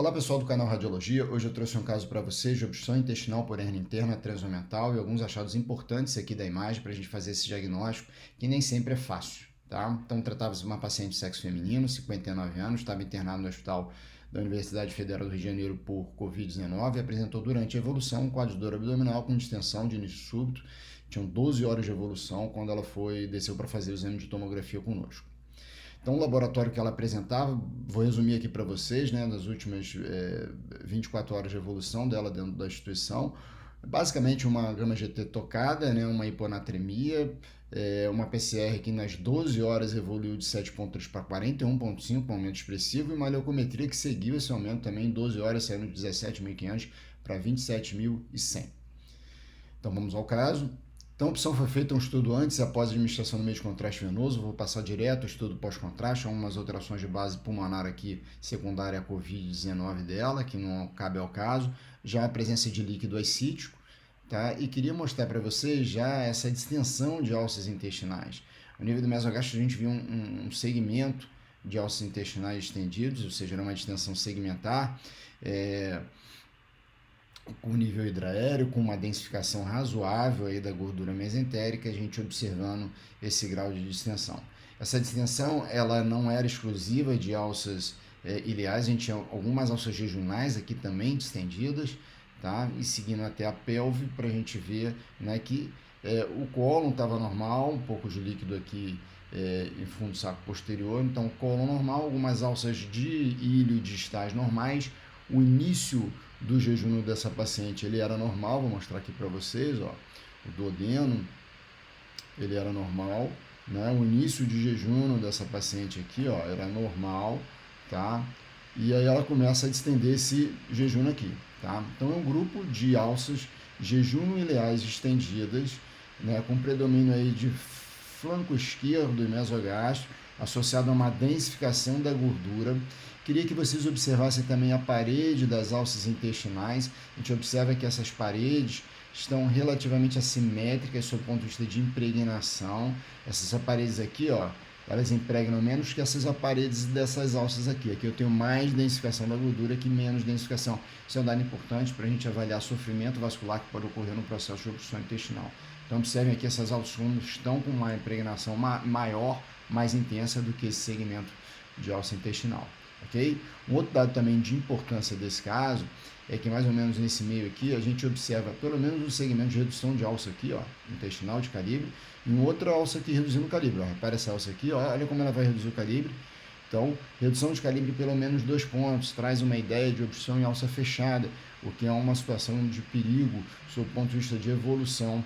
Olá pessoal do canal Radiologia, hoje eu trouxe um caso para vocês de obstrução intestinal por hernia interna transomental e alguns achados importantes aqui da imagem para a gente fazer esse diagnóstico, que nem sempre é fácil, tá? Então tratava-se de uma paciente de sexo feminino, 59 anos, estava internada no hospital da Universidade Federal do Rio de Janeiro por Covid-19 e apresentou durante a evolução um quadro de dor abdominal com distensão de início súbito, tinham 12 horas de evolução quando ela desceu para fazer o exame de tomografia conosco. Então, o laboratório que ela apresentava, vou resumir aqui para vocês, né, nas últimas 24 horas de evolução dela dentro da instituição, basicamente uma gama-GT tocada, né, uma hiponatremia, uma PCR que nas 12 horas evoluiu de 7,3 para 41,5, um aumento expressivo, e uma leucometria que seguiu esse aumento também em 12 horas, saindo de 17.500 para 27.100. Então, vamos ao caso. Então, a opção foi feita um estudo antes e após a administração do meio de contraste venoso. Vou passar direto ao estudo pós-contraste, algumas alterações de base pulmonar aqui, secundária à Covid-19 dela, que não cabe ao caso, já a presença de líquido ascítico, tá? E queria mostrar para vocês já essa distensão de alças intestinais. No nível do mesogástrico, a gente viu um segmento de alças intestinais estendidos, ou seja, era uma distensão segmentar, com nível hidraéreo, com uma densificação razoável aí da gordura mesentérica, a gente observando esse grau de distensão. Essa distensão ela não era exclusiva de alças ileais, a gente tinha algumas alças jejunais aqui também distendidas, tá? E seguindo até a pelve para a gente ver, né, que o cólon estava normal, um pouco de líquido aqui em fundo do saco posterior, então cólon normal, algumas alças de ilho distais normais. O início do jejum dessa paciente ele era normal, vou mostrar aqui para vocês, ó, o duodeno ele era normal, né? O início de jejum dessa paciente aqui, ó, era normal, tá? E aí ela começa a distender esse jejum aqui, tá? Então é um grupo de alças jejum ileais estendidas, né, com predomínio aí de flanco esquerdo e mesogástrico, associado a uma densificação da gordura. Queria que vocês observassem também a parede das alças intestinais. A gente observa que essas paredes estão relativamente assimétricas sob o ponto de vista de impregnação. Essas paredes aqui, ó, elas impregnam menos que essas paredes dessas alças aqui. Aqui eu tenho mais densificação da gordura que menos densificação. Isso é um dado importante para a gente avaliar sofrimento vascular que pode ocorrer no processo de obstrução intestinal. Então observem aqui, essas alças estão com uma impregnação maior, mais intensa do que esse segmento de alça intestinal. Okay? Um outro dado também de importância desse caso é que mais ou menos nesse meio aqui a gente observa pelo menos um segmento de redução de alça aqui, ó, intestinal de calibre, e outra alça aqui reduzindo o calibre. Ó. Repara essa alça aqui, ó, olha como ela vai reduzir o calibre. Então, redução de calibre pelo menos 2 pontos, traz uma ideia de obstrução em alça fechada, o que é uma situação de perigo sob o ponto de vista de evolução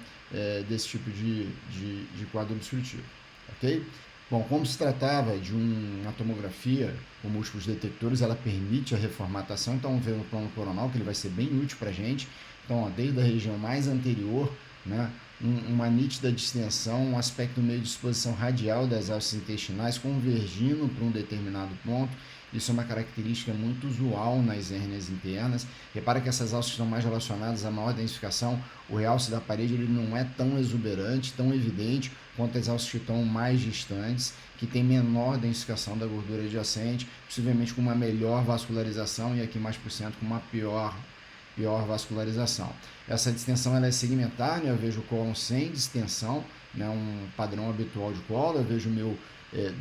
desse tipo de quadro obstrutivo. Ok? Bom, como se tratava de uma tomografia com múltiplos detectores, ela permite a reformatação, então vamos ver no plano coronal, que ele vai ser bem útil para a gente. Então, ó, desde a região mais anterior, né, uma nítida distensão, um aspecto meio de disposição radial das alças intestinais, convergindo para um determinado ponto. Isso é uma característica muito usual nas hérnias internas. Repara que essas alças estão mais relacionadas à maior densificação. O realce da parede ele não é tão exuberante, tão evidente, quanto as alças que estão mais distantes, que tem menor densificação da gordura adjacente, possivelmente com uma melhor vascularização e aqui mais por cento com uma pior vascularização. Essa distensão ela é segmentar, né? Eu vejo o cólon sem distensão, né? Um padrão habitual de cólon, eu vejo o meu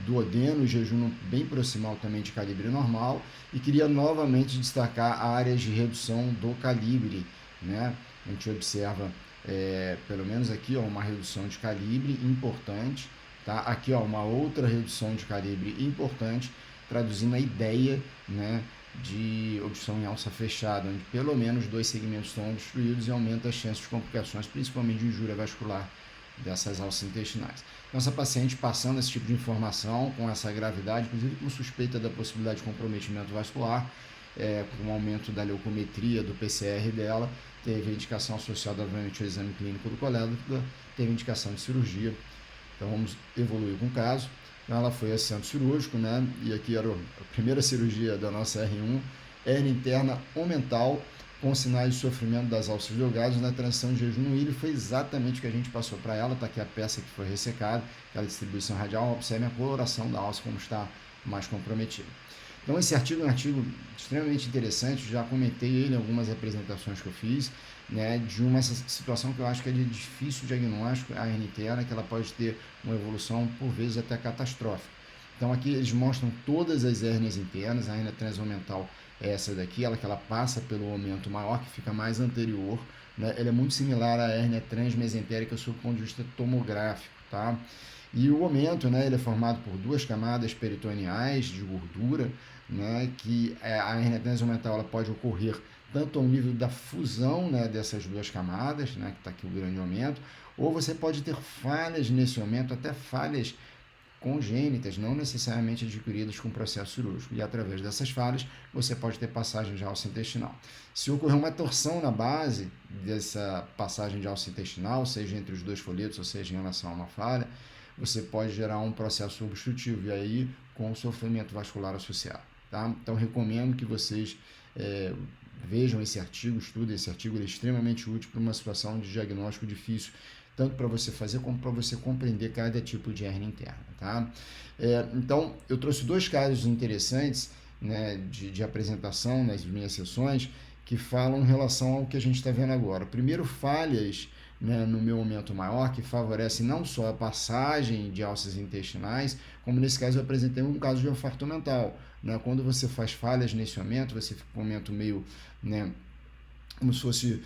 duodeno e jejum bem proximal também de calibre normal, e queria novamente destacar áreas de redução do calibre, né? A gente observa pelo menos aqui, ó, uma redução de calibre importante, tá? Aqui, ó, uma outra redução de calibre importante, traduzindo a ideia, né, de obstrução em alça fechada, onde pelo menos 2 segmentos estão obstruídos e aumenta as chances de complicações, principalmente de injúria vascular dessas alças intestinais. Então, essa paciente passando esse tipo de informação, com essa gravidade, inclusive com suspeita da possibilidade de comprometimento vascular, com o aumento da leucometria, do PCR dela, teve a indicação associada, obviamente, ao exame clínico do colega, teve indicação de cirurgia. Então, vamos evoluir com o caso. Então, ela foi a centro cirúrgico, né? E aqui era a primeira cirurgia da nossa R1, hernia interna omental, com sinais de sofrimento das alças delgadas na transição de jejum no ilho. Foi exatamente o que a gente passou para ela. Está aqui a peça que foi ressecada, aquela distribuição radial. Observe a coloração da alça, como está mais comprometida. Então, esse artigo é um artigo extremamente interessante, já comentei ele em algumas apresentações que eu fiz, né, de uma situação que eu acho que é de difícil diagnóstico, a hernia interna, que ela pode ter uma evolução, por vezes, até catastrófica. Então, aqui eles mostram todas as hérnias internas, a hernia transomental é essa daqui, ela que ela passa pelo aumento maior, que fica mais anterior, né, ela é muito similar à hérnia transmesentérica sob o ponto de vista tomográfico, tá? E o aumento, né, ele é formado por duas camadas peritoneais de gordura, né, que a hernia transomental ela pode ocorrer tanto ao nível da fusão, né, dessas duas camadas, né, que está aqui o grande aumento, ou você pode ter falhas nesse aumento, até falhas congênitas, não necessariamente adquiridas com processo cirúrgico. E através dessas falhas, você pode ter passagem de alça intestinal. Se ocorrer uma torção na base dessa passagem de alça intestinal, seja entre os dois folhetos, ou seja, em relação a uma falha, você pode gerar um processo obstrutivo, e aí com sofrimento vascular associado. Tá? Então, recomendo que vocês vejam esse artigo, estudem esse artigo, ele é extremamente útil para uma situação de diagnóstico difícil, tanto para você fazer como para você compreender cada tipo de hernia interna. Tá? Então, eu trouxe dois casos interessantes, né, de apresentação nas minhas sessões, que falam em relação ao que a gente está vendo agora. Primeiro, falhas, né, no meu aumento maior, que favorecem não só a passagem de alças intestinais, como nesse caso eu apresentei um caso de infarto mental. Né? Quando você faz falhas nesse aumento, você fica com um aumento meio, né, como se fosse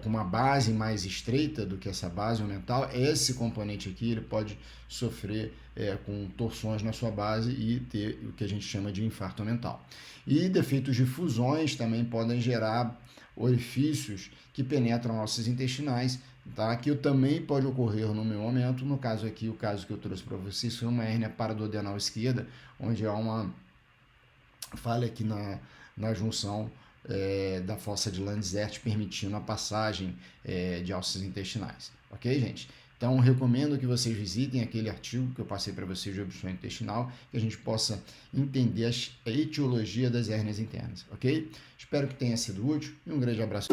com uma base mais estreita do que essa base aumental, esse componente aqui ele pode sofrer com torções na sua base e ter o que a gente chama de infarto mental. E defeitos de fusões também podem gerar orifícios que penetram alças intestinais, tá? Que também pode ocorrer no meu aumento. No caso aqui, o caso que eu trouxe para vocês foi uma hérnia paraduodenal esquerda, onde há uma falha aqui na junção da fossa de Lanzert, permitindo a passagem de alças intestinais. Ok, gente? Então, recomendo que vocês visitem aquele artigo que eu passei para vocês de obstrução intestinal, que a gente possa entender a etiologia das hérnias internas, ok? Espero que tenha sido útil e um grande abraço.